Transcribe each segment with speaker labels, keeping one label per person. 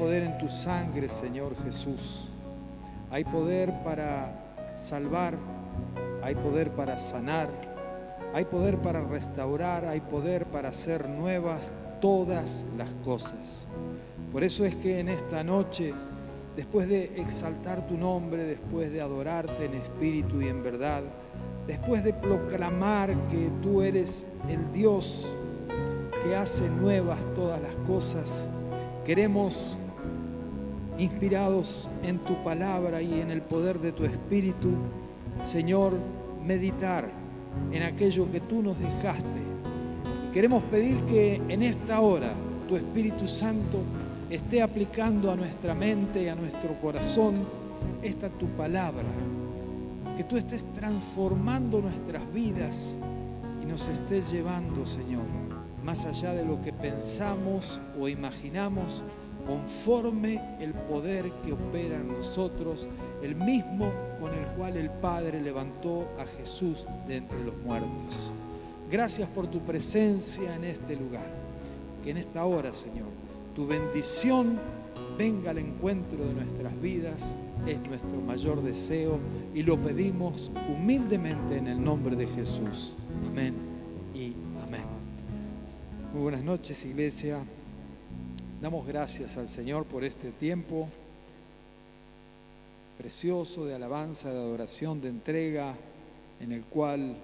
Speaker 1: poder en tu sangre, Señor Jesús. Hay poder para salvar, hay poder para sanar, hay poder para restaurar, hay poder para hacer nuevas todas las cosas. Por eso es que en esta noche, después de exaltar tu nombre, después de adorarte en espíritu y en verdad, después de proclamar que tú eres el Dios que hace nuevas todas las cosas, queremos, inspirados en tu palabra y en el poder de tu espíritu, Señor, meditar en aquello que tú nos dejaste. Y queremos pedir que en esta hora tu Espíritu Santo esté aplicando a nuestra mente y a nuestro corazón esta tu palabra, que tú estés transformando nuestras vidas y nos estés llevando, Señor, más allá de lo que pensamos o imaginamos, conforme el poder que opera en nosotros, el mismo con el cual el Padre levantó a Jesús de entre los muertos. Gracias por tu presencia en este lugar. Que en esta hora, Señor, tu bendición venga al encuentro de nuestras vidas, es nuestro mayor deseo y lo pedimos humildemente en el nombre de Jesús. Amén y amén. Muy buenas noches, iglesia. Damos gracias al Señor por este tiempo precioso de alabanza, de adoración, de entrega, en el cual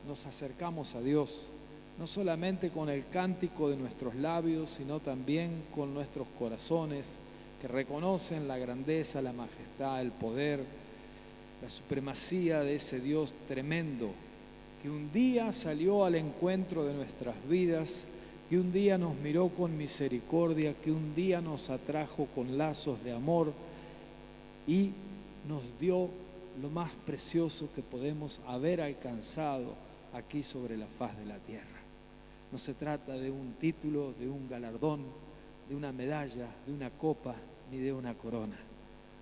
Speaker 1: nos acercamos a Dios, no solamente con el cántico de nuestros labios, sino también con nuestros corazones que reconocen la grandeza, la majestad, el poder, la supremacía de ese Dios tremendo que un día salió al encuentro de nuestras vidas, que un día nos miró con misericordia, que un día nos atrajo con lazos de amor y nos dio lo más precioso que podemos haber alcanzado aquí sobre la faz de la tierra. No se trata de un título, de un galardón, de una medalla, de una copa, ni de una corona.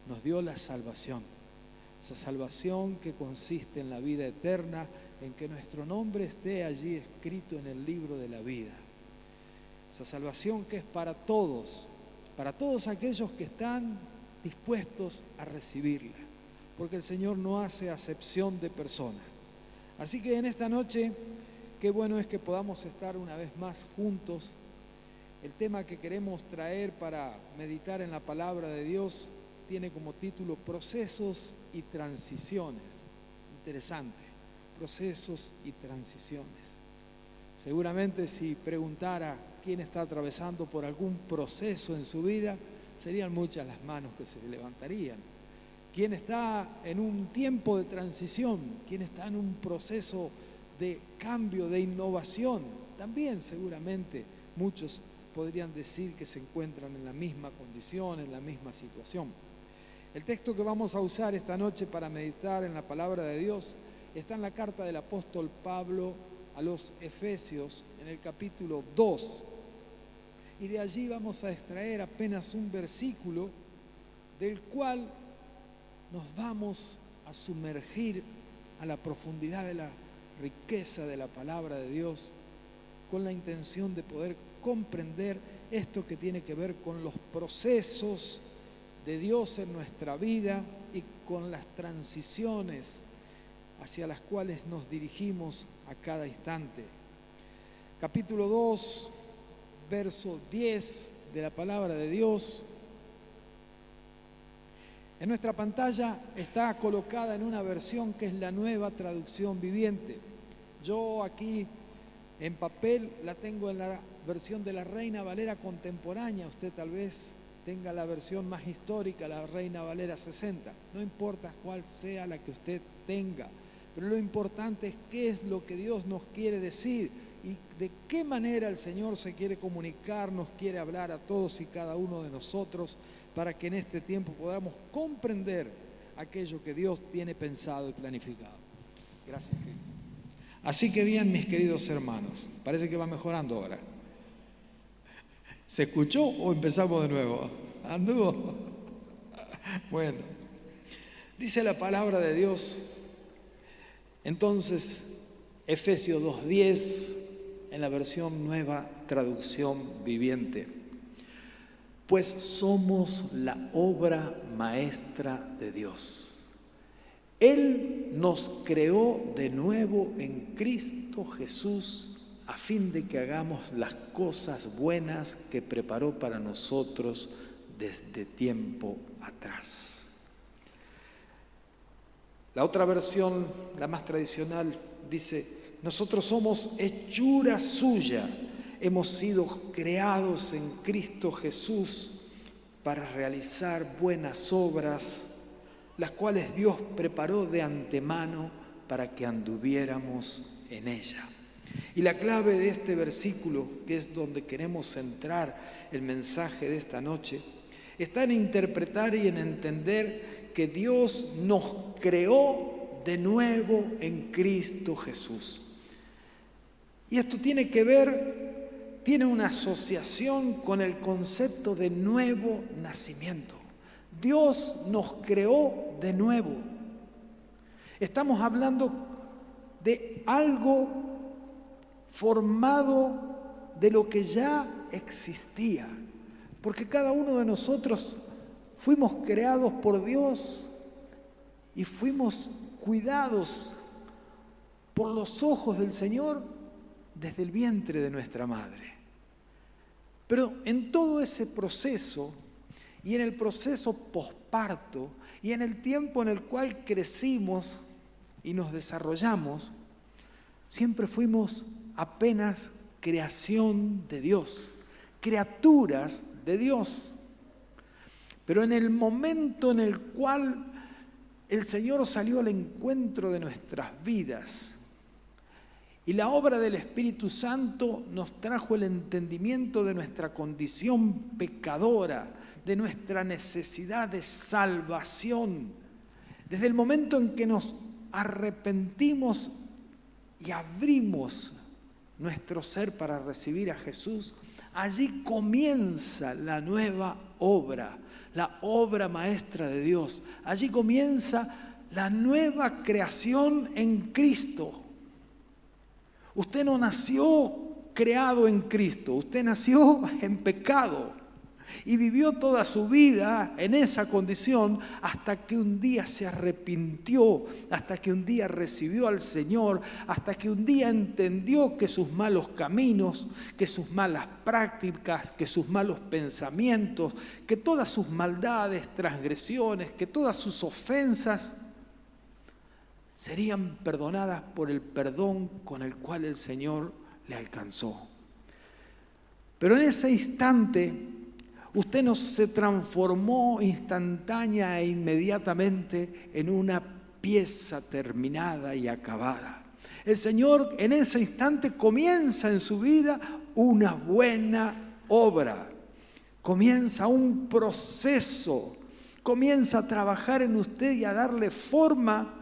Speaker 1: Nos dio la salvación, esa salvación que consiste en la vida eterna, en que nuestro nombre esté allí escrito en el libro de la vida. Esa salvación que es para todos aquellos que están dispuestos a recibirla, porque el Señor no hace acepción de personas. Así que en esta noche, qué bueno es que podamos estar una vez más juntos. El tema que queremos traer para meditar en la palabra de Dios tiene como título Procesos y Transiciones. Interesante, procesos y transiciones. Seguramente si preguntara quién está atravesando por algún proceso en su vida, serían muchas las manos que se levantarían. ¿Quién está en un tiempo de transición? ¿Quién está en un proceso de cambio, de innovación? También seguramente muchos podrían decir que se encuentran en la misma condición, en la misma situación. El texto que vamos a usar esta noche para meditar en la palabra de Dios está en la carta del apóstol Pablo a los Efesios, en el capítulo 2. Y de allí vamos a extraer apenas un versículo del cual nos vamos a sumergir a la profundidad de la riqueza de la palabra de Dios, con la intención de poder comprender esto que tiene que ver con los procesos de Dios en nuestra vida y con las transiciones hacia las cuales nos dirigimos a cada instante. Capítulo 2, verso 10 de la palabra de Dios. En nuestra pantalla está colocada en una versión que es la Nueva Traducción Viviente. Yo aquí en papel la tengo en la versión de la Reina Valera contemporánea. Usted tal vez tenga la versión más histórica, la Reina Valera 60. No importa cuál sea la que usted tenga, pero lo importante es qué es lo que Dios nos quiere decir y de qué manera el Señor se quiere comunicar, nos quiere hablar a todos y cada uno de nosotros, para que en este tiempo podamos comprender aquello que Dios tiene pensado y planificado. Gracias. Así que bien, mis queridos hermanos, parece que va mejorando ahora. ¿Se escuchó o empezamos de nuevo? ¿Anduvo? Bueno, dice la palabra de Dios, entonces, Efesios 2:10, en la versión Nueva Traducción Viviente.
Speaker 2: Pues somos la obra maestra de Dios. Él nos creó de nuevo en Cristo Jesús a fin de que hagamos las cosas buenas que preparó para nosotros desde tiempo atrás. La otra versión, la más tradicional, dice: nosotros somos hechura suya. Hemos sido creados en Cristo Jesús para realizar buenas obras, las cuales Dios preparó de antemano para que anduviéramos en ella. Y la clave de este versículo, que es donde queremos centrar el mensaje de esta noche, está en interpretar y en entender que Dios nos creó de nuevo en Cristo Jesús. Y esto tiene que ver, tiene una asociación con el concepto de nuevo nacimiento. Dios nos creó de nuevo. Estamos hablando de algo formado de lo que ya existía, porque cada uno de nosotros fuimos creados por Dios y fuimos cuidados por los ojos del Señor desde el vientre de nuestra madre. Pero en todo ese proceso y en el proceso posparto y en el tiempo en el cual crecimos y nos desarrollamos, siempre fuimos apenas creación de Dios, criaturas de Dios. Pero en el momento en el cual el Señor salió al encuentro de nuestras vidas y la obra del Espíritu Santo nos trajo el entendimiento de nuestra condición pecadora, de nuestra necesidad de salvación, desde el momento en que nos arrepentimos y abrimos nuestro ser para recibir a Jesús, allí comienza la nueva obra, la obra maestra de Dios. Allí comienza la nueva creación en Cristo. Usted no nació creado en Cristo, usted nació en pecado y vivió toda su vida en esa condición hasta que un día se arrepintió, hasta que un día recibió al Señor, hasta que un día entendió que sus malos caminos, que sus malas prácticas, que sus malos pensamientos, que todas sus maldades, transgresiones, que todas sus ofensas serían perdonadas por el perdón con el cual el Señor le alcanzó. Pero en ese instante, usted no se transformó instantánea e inmediatamente en una pieza terminada y acabada. El Señor en ese instante comienza en su vida una buena obra, comienza un proceso, comienza a trabajar en usted y a darle forma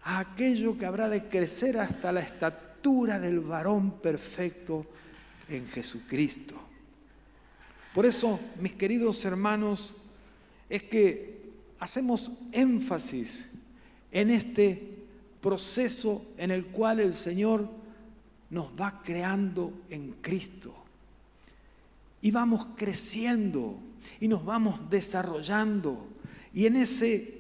Speaker 2: a aquello que habrá de crecer hasta la estatura del varón perfecto en Jesucristo. Por eso, mis queridos hermanos, es que hacemos énfasis en este proceso en el cual el Señor nos va creando en Cristo. Y vamos creciendo y nos vamos desarrollando. Y en ese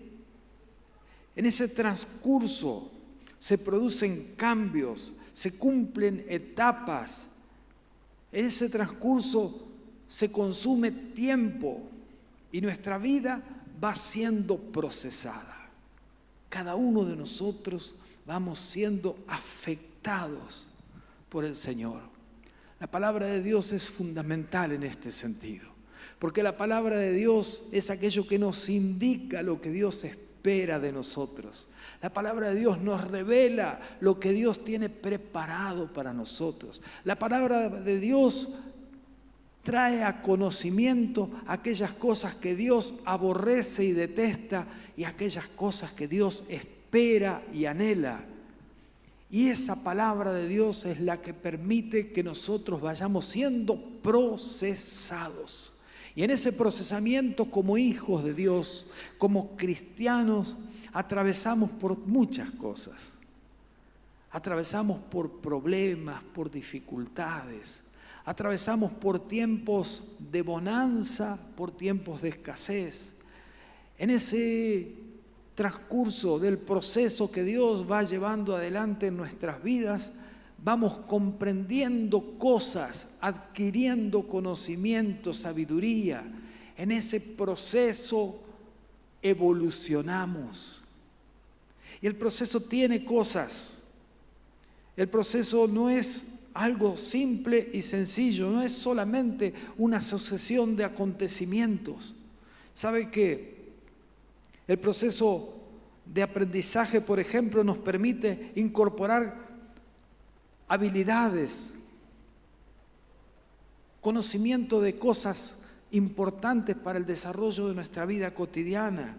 Speaker 2: transcurso se producen cambios, se cumplen etapas. En ese transcurso se consume tiempo y nuestra vida va siendo procesada. Cada uno de nosotros vamos siendo afectados por el Señor. La palabra de Dios es fundamental en este sentido, porque la palabra de Dios es aquello que nos indica lo que Dios espera de nosotros. La palabra de Dios nos revela lo que Dios tiene preparado para nosotros. La palabra de Dios trae a conocimiento aquellas cosas que Dios aborrece y detesta y aquellas cosas que Dios espera y anhela. Y esa palabra de Dios es la que permite que nosotros vayamos siendo procesados. Y en ese procesamiento, como hijos de Dios, como cristianos, atravesamos por muchas cosas. Atravesamos por problemas, por dificultades. atravesamos por tiempos de bonanza, por tiempos de escasez. En ese transcurso del proceso que Dios va llevando adelante en nuestras vidas, vamos comprendiendo cosas, adquiriendo conocimiento, sabiduría. En ese proceso evolucionamos. Y el proceso tiene cosas. El proceso no es algo simple y sencillo, no es solamente una sucesión de acontecimientos. ¿Sabe qué? El proceso de aprendizaje, por ejemplo, nos permite incorporar habilidades, conocimiento de cosas importantes para el desarrollo de nuestra vida cotidiana.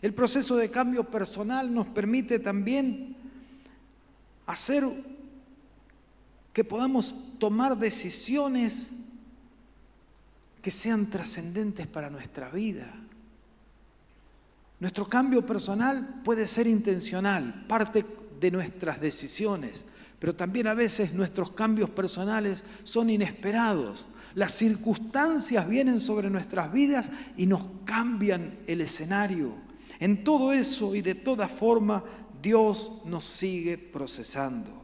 Speaker 2: El proceso de cambio personal nos permite también hacer que podamos tomar decisiones que sean trascendentes para nuestra vida. Nuestro cambio personal puede ser intencional, parte de nuestras decisiones, pero también a veces nuestros cambios personales son inesperados. Las circunstancias vienen sobre nuestras vidas y nos cambian el escenario. En todo eso y de toda forma, Dios nos sigue procesando.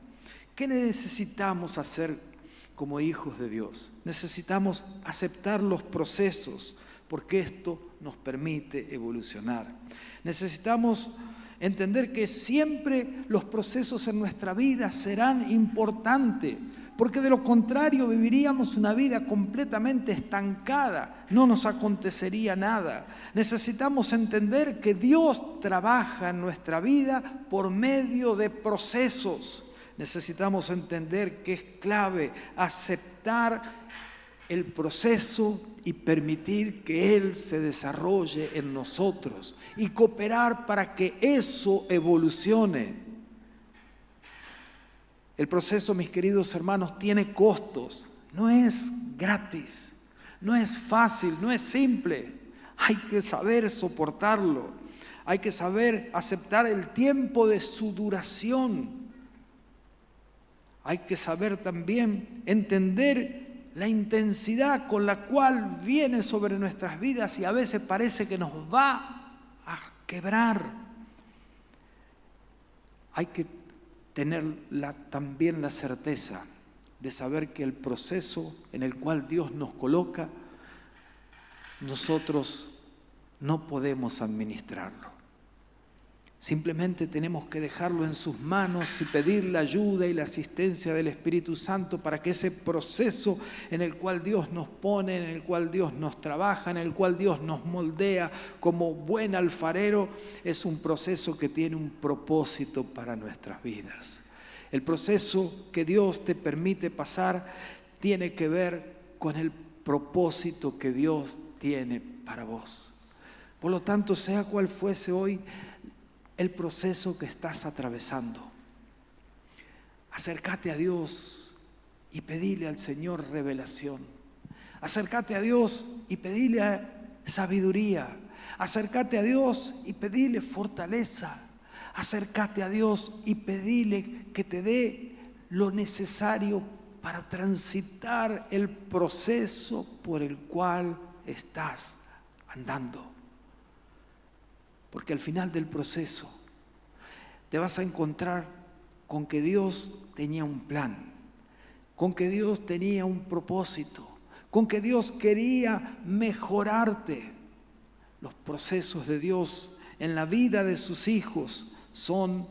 Speaker 2: ¿Qué necesitamos hacer como hijos de Dios? Necesitamos aceptar los procesos, porque esto nos permite evolucionar. Necesitamos entender que siempre los procesos en nuestra vida serán importantes, porque de lo contrario viviríamos una vida completamente estancada, no nos acontecería nada. Necesitamos entender que Dios trabaja en nuestra vida por medio de procesos. Necesitamos entender que es clave aceptar el proceso y permitir que Él se desarrolle en nosotros y cooperar para que eso evolucione. El proceso, mis queridos hermanos, tiene costos, no es gratis, no es fácil, no es simple. Hay que saber soportarlo, hay que saber aceptar el tiempo de su duración. Hay que saber también entender la intensidad con la cual viene sobre nuestras vidas y a veces parece que nos va a quebrar. Hay que tener también la certeza de saber que el proceso en el cual Dios nos coloca, nosotros no podemos administrarlo. Simplemente tenemos que dejarlo en sus manos y pedir la ayuda y la asistencia del Espíritu Santo para que ese proceso en el cual Dios nos pone, en el cual Dios nos trabaja, en el cual Dios nos moldea como buen alfarero, es un proceso que tiene un propósito para nuestras vidas. El proceso que Dios te permite pasar tiene que ver con el propósito que Dios tiene para vos. Por lo tanto, sea cual fuese hoy el proceso que estás atravesando, acércate a Dios y pedile al Señor revelación. Acércate a Dios y pedile sabiduría. Acércate a Dios y pedile fortaleza. Acércate a Dios y pedile que te dé lo necesario para transitar el proceso por el cual estás andando. Porque al final del proceso te vas a encontrar con que Dios tenía un plan, con que Dios tenía un propósito, con que Dios quería mejorarte. Los procesos de Dios en la vida de sus hijos son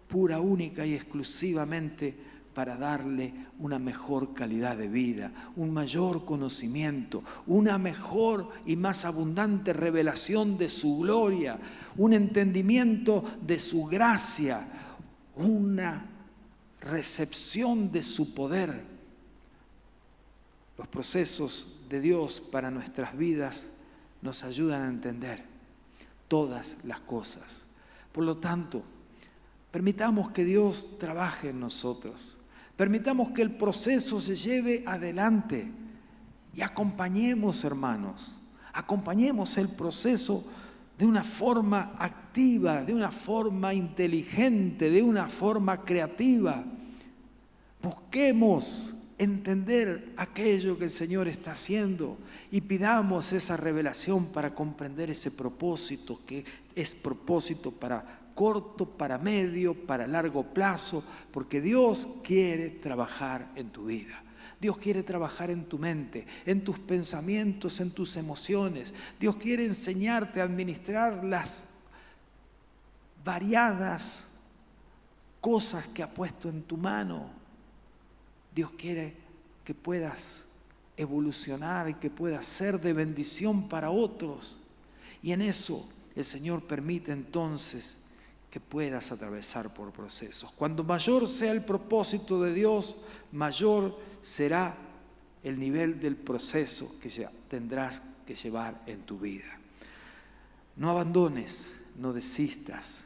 Speaker 2: pura, única y exclusivamente para darle una mejor calidad de vida, un mayor conocimiento, una mejor y más abundante revelación de su gloria, un entendimiento de su gracia, una recepción de su poder. Los procesos de Dios para nuestras vidas nos ayudan a entender todas las cosas. Por lo tanto, permitamos que Dios trabaje en nosotros. Permitamos que el proceso se lleve adelante y acompañemos, hermanos, acompañemos el proceso de una forma activa, de una forma inteligente, de una forma creativa. Busquemos entender aquello que el Señor está haciendo y pidamos esa revelación para comprender ese propósito, que es propósito para corto, para medio, para largo plazo, porque Dios quiere trabajar en tu vida. Dios quiere trabajar en tu mente, en tus pensamientos, en tus emociones. Dios quiere enseñarte a administrar las variadas cosas que ha puesto en tu mano. Dios quiere que puedas evolucionar y que puedas ser de bendición para otros. Y en eso el Señor permite entonces que puedas atravesar por procesos. Cuando mayor sea el propósito de Dios, mayor será el nivel del proceso que tendrás que llevar en tu vida. No abandones, no desistas.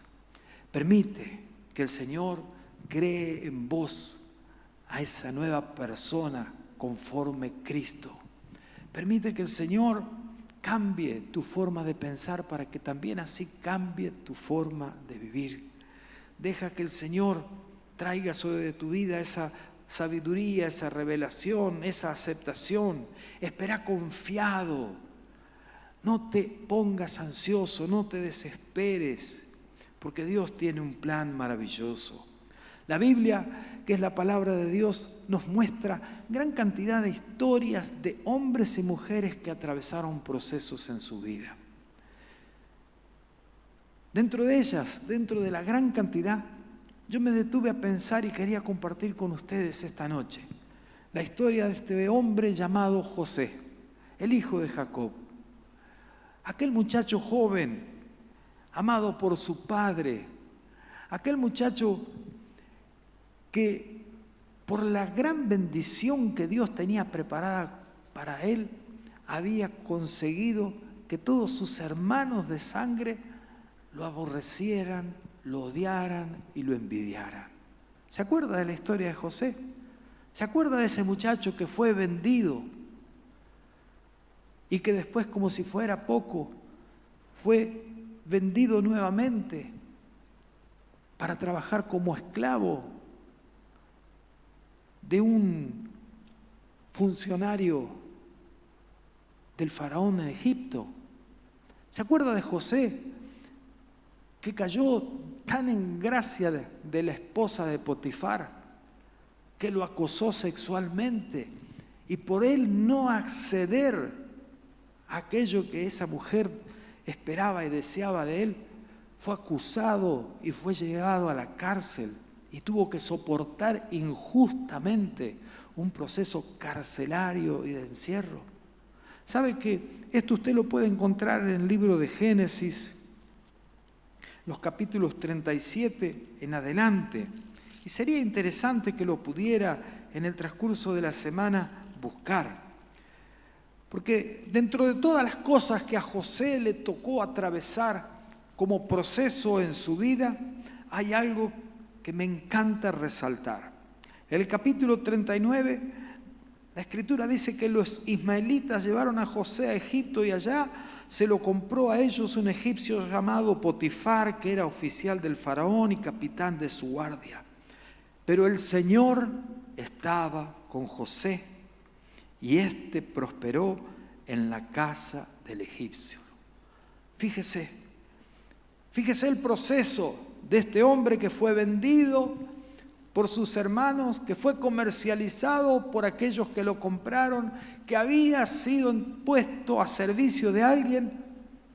Speaker 2: Permite que el Señor cree en vos a esa nueva persona conforme Cristo. Permite que el Señor cambie tu forma de pensar para que también así cambie tu forma de vivir. Deja que el Señor traiga sobre tu vida esa sabiduría, esa revelación, esa aceptación. Espera confiado. No te pongas ansioso, no te desesperes, porque Dios tiene un plan maravilloso. La Biblia, que es la palabra de Dios, nos muestra gran cantidad de historias de hombres y mujeres que atravesaron procesos en su vida. Dentro de ellas, dentro de la gran cantidad, yo me detuve a pensar y quería compartir con ustedes esta noche la historia de este hombre llamado José, el hijo de Jacob. Aquel muchacho joven, amado por su padre, aquel muchacho que por la gran bendición que Dios tenía preparada para él, había conseguido que todos sus hermanos de sangre lo aborrecieran, lo odiaran y lo envidiaran. ¿Se acuerda de la historia de José? ¿Se acuerda de ese muchacho que fue vendido y que después, como si fuera poco, fue vendido nuevamente para trabajar como esclavo de un funcionario del faraón en Egipto? ¿Se acuerda de José, que cayó tan en gracia de la esposa de Potifar, que lo acosó sexualmente, y por él no acceder a aquello que esa mujer esperaba y deseaba de él, fue acusado y fue llevado a la cárcel y tuvo que soportar injustamente un proceso carcelario y de encierro? ¿Sabe que esto usted lo puede encontrar en el libro de Génesis, los capítulos 37 en adelante? Y sería interesante que lo pudiera en el transcurso de la semana buscar. Porque dentro de todas las cosas que a José le tocó atravesar como proceso en su vida, hay algo que me encanta resaltar. En el capítulo 39, la Escritura dice que los ismaelitas llevaron a José a Egipto y allá se lo compró a ellos un egipcio llamado Potifar, que era oficial del faraón y capitán de su guardia. Pero el Señor estaba con José y éste prosperó en la casa del egipcio. Fíjese el proceso de este hombre que fue vendido por sus hermanos, que fue comercializado por aquellos que lo compraron, que había sido puesto a servicio de alguien,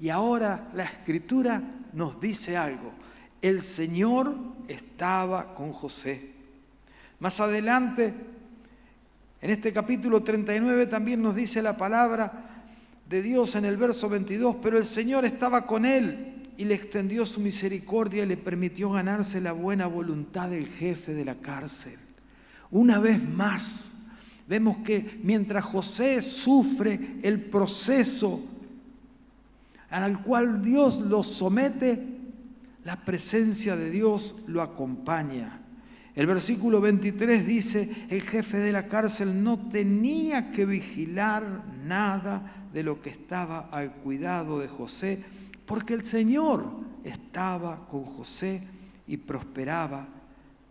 Speaker 2: y ahora la Escritura nos dice algo: el Señor estaba con José. Más adelante, en este capítulo 39 también nos dice la palabra de Dios en el verso 22, pero el Señor estaba con él y le extendió su misericordia y le permitió ganarse la buena voluntad del jefe de la cárcel. Una vez más, vemos que mientras José sufre el proceso al cual Dios lo somete, la presencia de Dios lo acompaña. El versículo 23 dice: el jefe de la cárcel no tenía que vigilar nada de lo que estaba al cuidado de José, porque el Señor estaba con José y prosperaba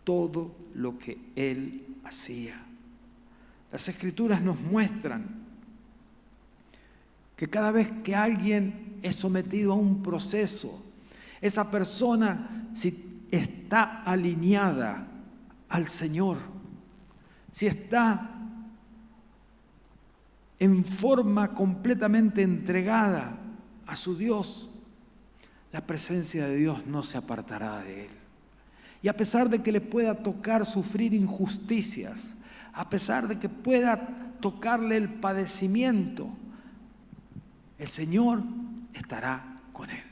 Speaker 2: todo lo que él hacía. Las Escrituras nos muestran que cada vez que alguien es sometido a un proceso, esa persona, si está alineada al Señor, si está en forma completamente entregada a su Dios, la presencia de Dios no se apartará de él. Y a pesar de que le pueda tocar sufrir injusticias, a pesar de que pueda tocarle el padecimiento, el Señor estará con él.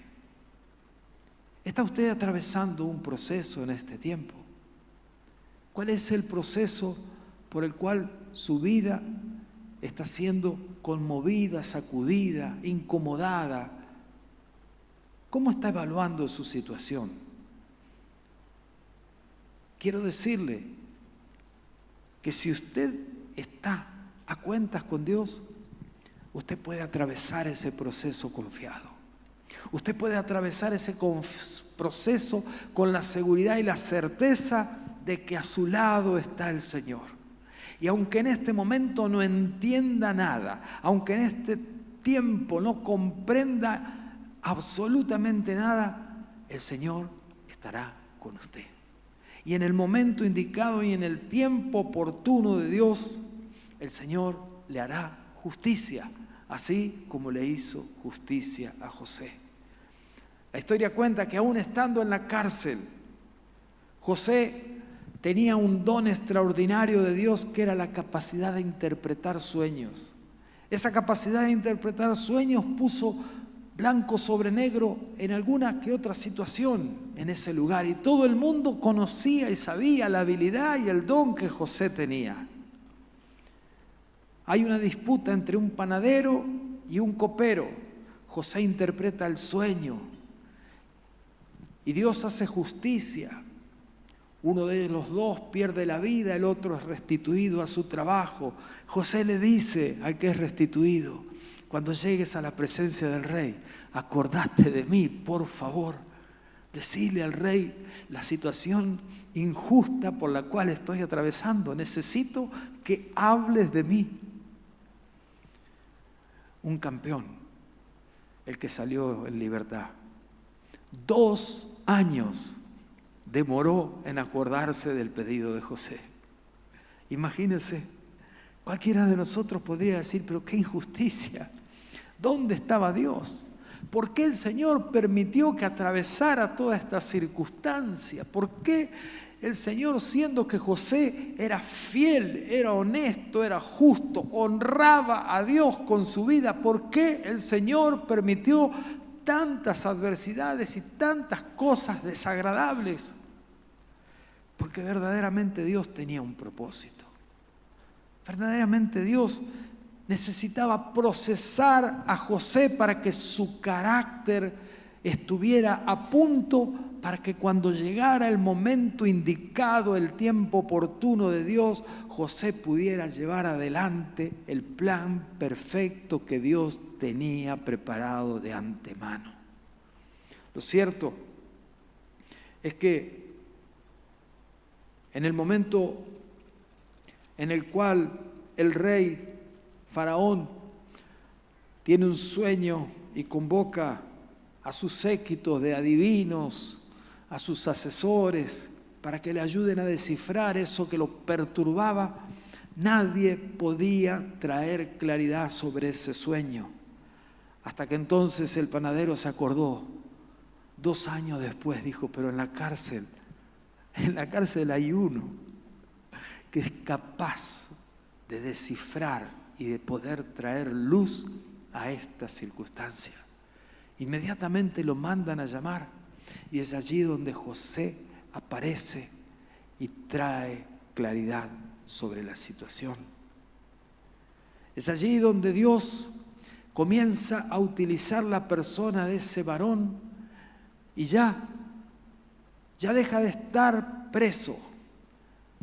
Speaker 2: ¿Está usted atravesando un proceso en este tiempo? ¿Cuál es el proceso por el cual su vida está siendo conmovida, sacudida, incomodada? ¿Cómo está evaluando su situación? Quiero decirle que si usted está a cuentas con Dios, usted puede atravesar ese proceso confiado. Usted puede atravesar ese proceso con la seguridad y la certeza de que a su lado está el Señor. Y aunque en este momento no entienda nada, aunque en este tiempo no comprenda absolutamente nada, el Señor estará con usted. Y en el momento indicado y en el tiempo oportuno de Dios, el Señor le hará justicia, así como le hizo justicia a José. La historia cuenta que aún estando en la cárcel, José tenía un don extraordinario de Dios, que era la capacidad de interpretar sueños. Esa capacidad de interpretar sueños puso blanco sobre negro en alguna que otra situación en ese lugar, y todo el mundo conocía y sabía la habilidad y el don que José tenía. Hay una disputa entre un panadero y un copero. José interpreta el sueño y Dios hace justicia. Uno de los dos pierde la vida, el otro es restituido a su trabajo. José le dice al que es restituido: cuando llegues a la presencia del rey, acordate de mí, por favor. Decile al rey la situación injusta por la cual estoy atravesando. Necesito que hables de mí. Un campeón, el que salió en libertad. 2 años demoró en acordarse del pedido de José. Imagínense, cualquiera de nosotros podría decir: pero qué injusticia. ¿Dónde estaba Dios? ¿Por qué el Señor permitió que atravesara toda esta circunstancia? ¿Por qué el Señor, siendo que José era fiel, era honesto, era justo, honraba a Dios con su vida, por qué el Señor permitió tantas adversidades y tantas cosas desagradables? Porque verdaderamente Dios tenía un propósito. Verdaderamente Dios necesitaba procesar a José para que su carácter estuviera a punto, para que cuando llegara el momento indicado, el tiempo oportuno de Dios, José pudiera llevar adelante el plan perfecto que Dios tenía preparado de antemano. Lo cierto es que en el momento en el cual el rey Faraón tiene un sueño y convoca a sus séquitos de adivinos, a sus asesores, para que le ayuden a descifrar eso que lo perturbaba, nadie podía traer claridad sobre ese sueño. Hasta que entonces el panadero se acordó. 2 años después dijo: pero en la cárcel hay uno que es capaz de descifrar y de poder traer luz a esta circunstancia. Inmediatamente lo mandan a llamar, y es allí donde José aparece y trae claridad sobre la situación. Es allí donde Dios comienza a utilizar la persona de ese varón, y ya deja de estar preso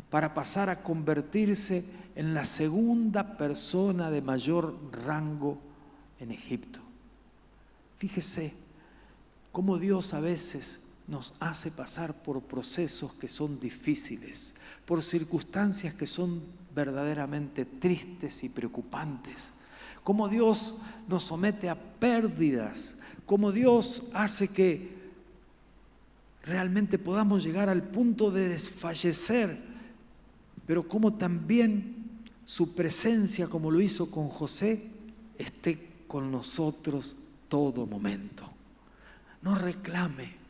Speaker 2: para pasar a convertirse en la segunda persona de mayor rango en Egipto. Fíjese cómo Dios a veces nos hace pasar por procesos que son difíciles, por circunstancias que son verdaderamente tristes y preocupantes. Cómo Dios nos somete a pérdidas, cómo Dios hace que realmente podamos llegar al punto de desfallecer, pero cómo también su presencia, como lo hizo con José, esté con nosotros todo momento. No reclame,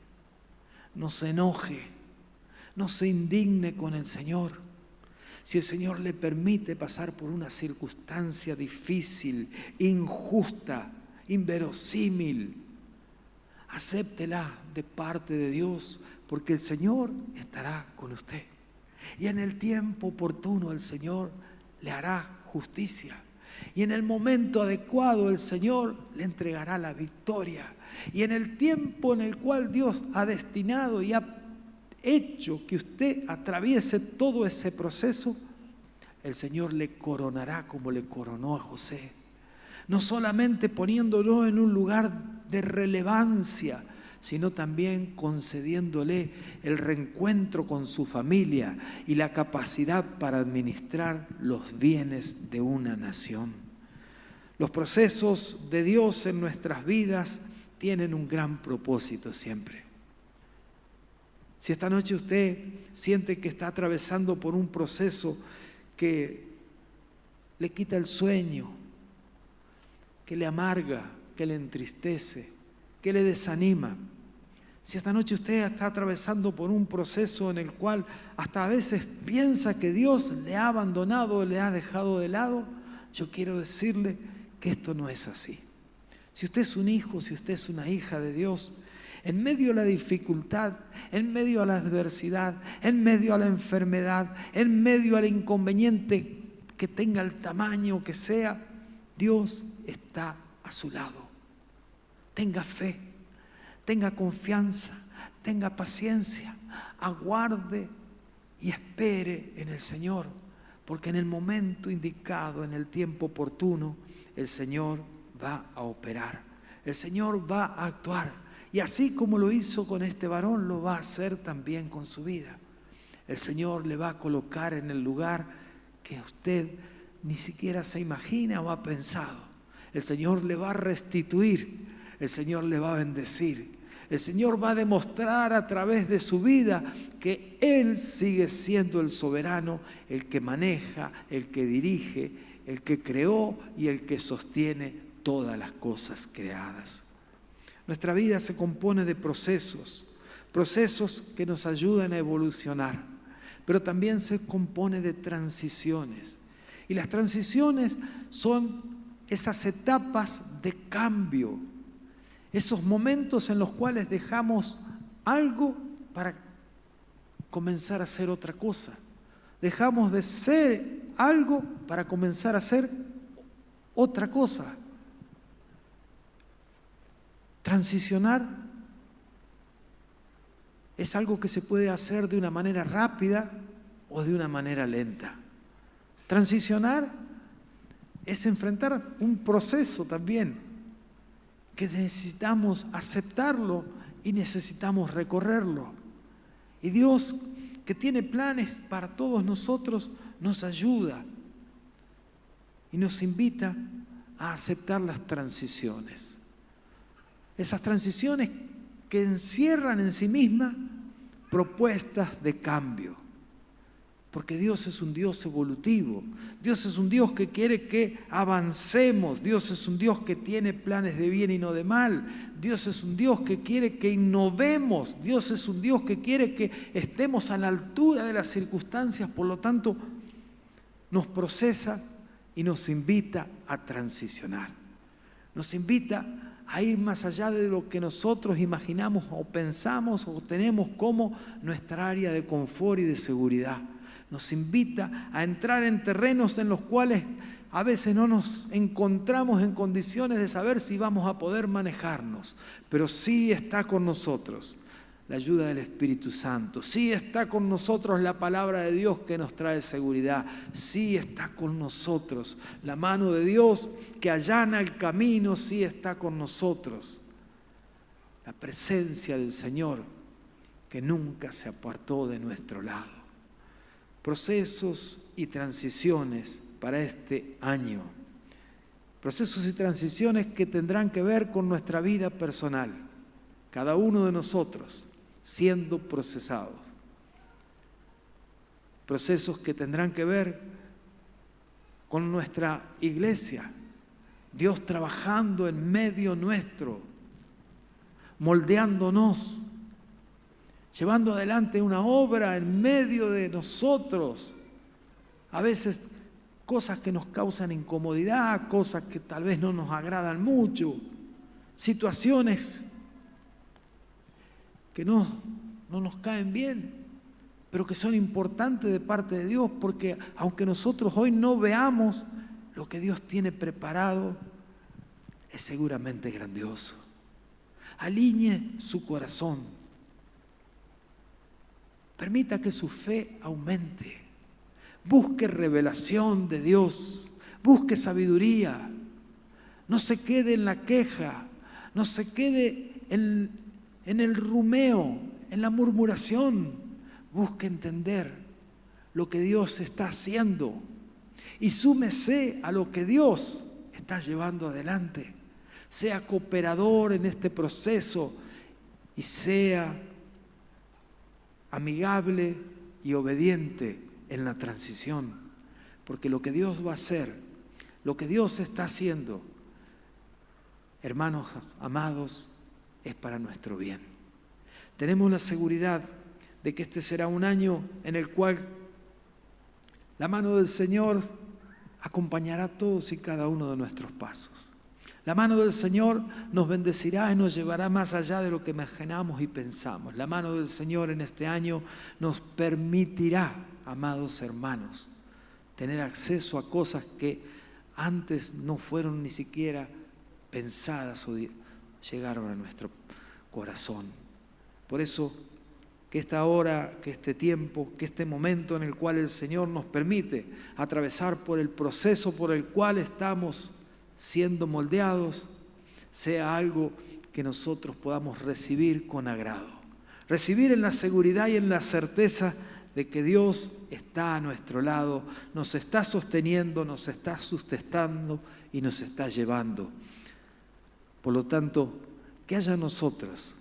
Speaker 2: no se enoje, no se indigne con el Señor. Si el Señor le permite pasar por una circunstancia difícil, injusta, inverosímil, acéptela de parte de Dios, porque el Señor estará con usted. Y en el tiempo oportuno el Señor le hará justicia. Y en el momento adecuado el Señor le entregará la victoria. Y en el tiempo en el cual Dios ha destinado y ha hecho que usted atraviese todo ese proceso, el Señor le coronará como le coronó a José. No solamente poniéndolo en un lugar de relevancia, sino también concediéndole el reencuentro con su familia y la capacidad para administrar los bienes de una nación. Los procesos de Dios en nuestras vidas tienen un gran propósito siempre. Si esta noche usted siente que está atravesando por un proceso que le quita el sueño, que le amarga, que le entristece, que le desanima. Si esta noche usted está atravesando por un proceso en el cual hasta a veces piensa que Dios le ha abandonado, le ha dejado de lado, yo quiero decirle que esto no es así. Si usted es un hijo, si usted es una hija de Dios, en medio de la dificultad, en medio de la adversidad, en medio de la enfermedad, en medio del inconveniente que tenga el tamaño que sea, Dios está a su lado. Tenga fe, tenga confianza, tenga paciencia, aguarde y espere en el Señor, porque en el momento indicado, en el tiempo oportuno, el Señor va a operar, el Señor va a actuar. Y así como lo hizo con este varón, lo va a hacer también con su vida. El Señor le va a colocar en el lugar que usted ni siquiera se imagina o ha pensado. El Señor le va a restituir, el Señor le va a bendecir. El Señor va a demostrar a través de su vida que Él sigue siendo el soberano, el que maneja, el que dirige, el que creó y el que sostiene todas las cosas creadas. Nuestra vida se compone de procesos que nos ayudan a evolucionar, pero también se compone de transiciones. Y las transiciones son esas etapas de cambio, esos momentos en los cuales dejamos algo para comenzar a hacer otra cosa. Dejamos de ser algo para comenzar a hacer otra cosa. Transicionar es algo que se puede hacer de una manera rápida o de una manera lenta. Transicionar es enfrentar un proceso también que necesitamos aceptarlo y necesitamos recorrerlo. Y Dios, que tiene planes para todos nosotros, nos ayuda y nos invita a aceptar las transiciones. Esas transiciones que encierran en sí mismas propuestas de cambio. Porque Dios es un Dios evolutivo. Dios es un Dios que quiere que avancemos. Dios es un Dios que tiene planes de bien y no de mal. Dios es un Dios que quiere que innovemos. Dios es un Dios que quiere que estemos a la altura de las circunstancias. Por lo tanto, nos procesa y nos invita a transicionar. Nos invita a ir más allá de lo que nosotros imaginamos o pensamos o tenemos como nuestra área de confort y de seguridad. Nos invita a entrar en terrenos en los cuales a veces no nos encontramos en condiciones de saber si vamos a poder manejarnos, pero sí está con nosotros la ayuda del Espíritu Santo, sí está con nosotros la palabra de Dios que nos trae seguridad, sí está con nosotros la mano de Dios que allana el camino, sí está con nosotros la presencia del Señor que nunca se apartó de nuestro lado. Procesos y transiciones para este año. Procesos y transiciones que tendrán que ver con nuestra vida personal. Cada uno de nosotros siendo procesados. Procesos que tendrán que ver con nuestra iglesia. Dios trabajando en medio nuestro, moldeándonos, llevando adelante una obra en medio de nosotros. A veces cosas que nos causan incomodidad, cosas que tal vez no nos agradan mucho, situaciones que no nos caen bien, pero que son importantes de parte de Dios, porque aunque nosotros hoy no veamos lo que Dios tiene preparado, es seguramente grandioso. Alinee su corazón. Permita que su fe aumente. Busque revelación de Dios. Busque sabiduría. No se quede en la queja. No se quede en el rumeo, en la murmuración. Busque entender lo que Dios está haciendo y súmese a lo que Dios está llevando adelante. Sea cooperador en este proceso y sea amigable y obediente en la transición, porque lo que Dios va a hacer, lo que Dios está haciendo, hermanos amados, es para nuestro bien. Tenemos la seguridad de que este será un año en el cual la mano del Señor acompañará todos y cada uno de nuestros pasos. La mano del Señor nos bendecirá y nos llevará más allá de lo que imaginamos y pensamos. La mano del Señor en este año nos permitirá, amados hermanos, tener acceso a cosas que antes no fueron ni siquiera pensadas o llegaron a nuestro corazón. Por eso, que esta hora, que este tiempo, que este momento en el cual el Señor nos permite atravesar por el proceso por el cual estamos siendo moldeados, sea algo que nosotros podamos recibir con agrado. Recibir en la seguridad y en la certeza de que Dios está a nuestro lado, nos está sosteniendo, nos está sustentando y nos está llevando. Por lo tanto, que haya en nosotros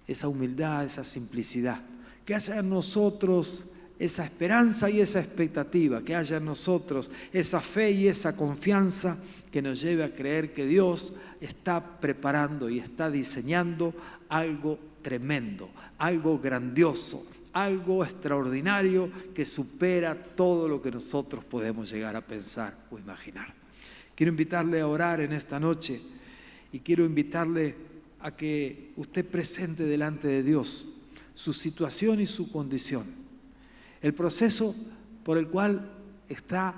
Speaker 2: esa humildad, esa simplicidad, que haya en nosotros esa esperanza y esa expectativa, que haya en nosotros esa fe y esa confianza que nos lleve a creer que Dios está preparando y está diseñando algo tremendo, algo grandioso, algo extraordinario que supera todo lo que nosotros podemos llegar a pensar o imaginar. Quiero invitarle a orar en esta noche y quiero invitarle a que usted presente delante de Dios su situación y su condición, el proceso por el cual está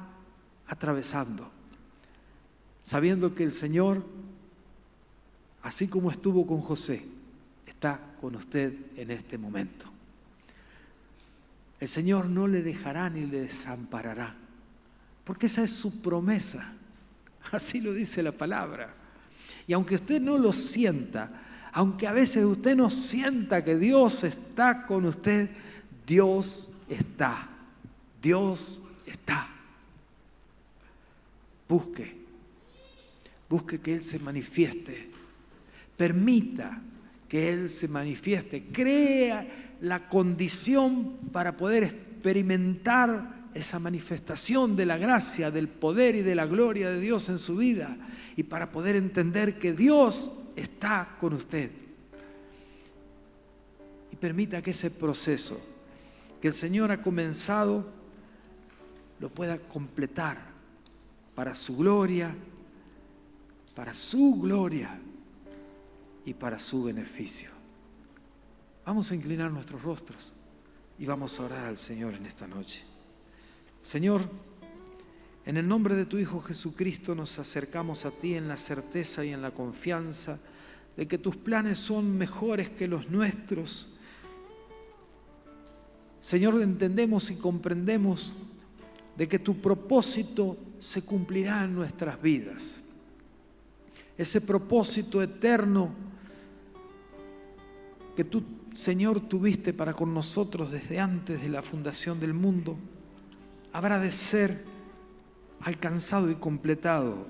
Speaker 2: atravesando, sabiendo que el Señor, así como estuvo con José, está con usted en este momento. El Señor no le dejará ni le desamparará, porque esa es su promesa, así lo dice la palabra. Y aunque usted no lo sienta, aunque a veces usted no sienta que Dios está con usted, Dios está. Dios está. Busque que Él se manifieste. Permita que Él se manifieste. Crea la condición para poder experimentar esa manifestación de la gracia, del poder y de la gloria de Dios en su vida. Y para poder entender que Dios está con usted. Y permita que ese proceso que el Señor ha comenzado lo pueda completar para su gloria y para su beneficio. Vamos a inclinar nuestros rostros y vamos a orar al Señor en esta noche. Señor, en el nombre de tu Hijo Jesucristo nos acercamos a ti en la certeza y en la confianza de que tus planes son mejores que los nuestros. Señor, entendemos y comprendemos de que tu propósito se cumplirá en nuestras vidas. Ese propósito eterno que tú, Señor, tuviste para con nosotros desde antes de la fundación del mundo, habrá de ser alcanzado y completado.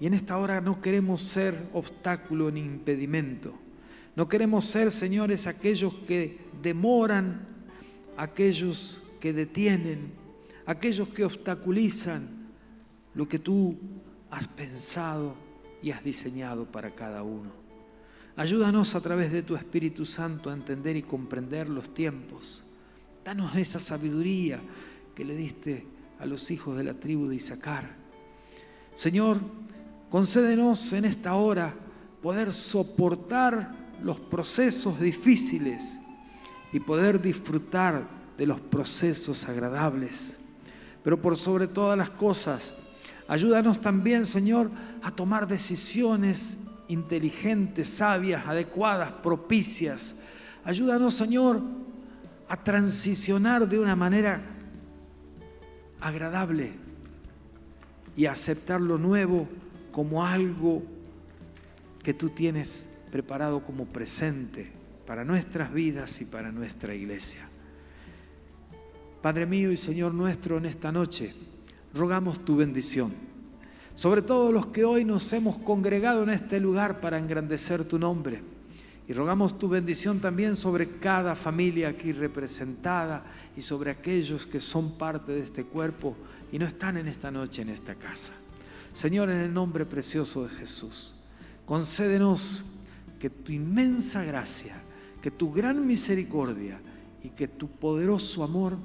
Speaker 2: Y en esta hora no queremos ser obstáculo ni impedimento. No queremos ser, señores, aquellos que demoran, aquellos que detienen, aquellos que obstaculizan lo que tú has pensado y has diseñado para cada uno. Ayúdanos a través de tu Espíritu Santo a entender y comprender los tiempos. Danos esa sabiduría que le diste a los hijos de la tribu de Isaacar. Señor, concédenos en esta hora poder soportar los procesos difíciles y poder disfrutar de los procesos agradables. Pero por sobre todas las cosas, ayúdanos también, Señor, a tomar decisiones inteligentes, sabias, adecuadas, propicias. Ayúdanos, Señor, a transicionar de una manera agradable y a aceptar lo nuevo como algo que tú tienes preparado como presente para nuestras vidas y para nuestra iglesia. Padre mío y Señor nuestro, en esta noche rogamos tu bendición sobre todos los que hoy nos hemos congregado en este lugar para engrandecer tu nombre. Y rogamos tu bendición también sobre cada familia aquí representada y sobre aquellos que son parte de este cuerpo y no están en esta noche en esta casa. Señor, en el nombre precioso de Jesús, concédenos que tu inmensa gracia, que tu gran misericordia y que tu poderoso amor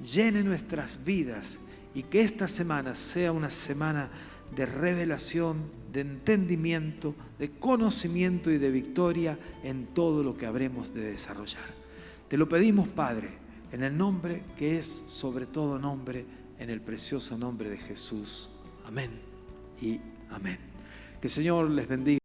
Speaker 2: llene nuestras vidas y que esta semana sea una semana de revelación, de entendimiento, de conocimiento y de victoria en todo lo que habremos de desarrollar. Te lo pedimos, Padre, en el nombre que es sobre todo nombre, en el precioso nombre de Jesús. Amén y amén. Que el Señor les bendiga.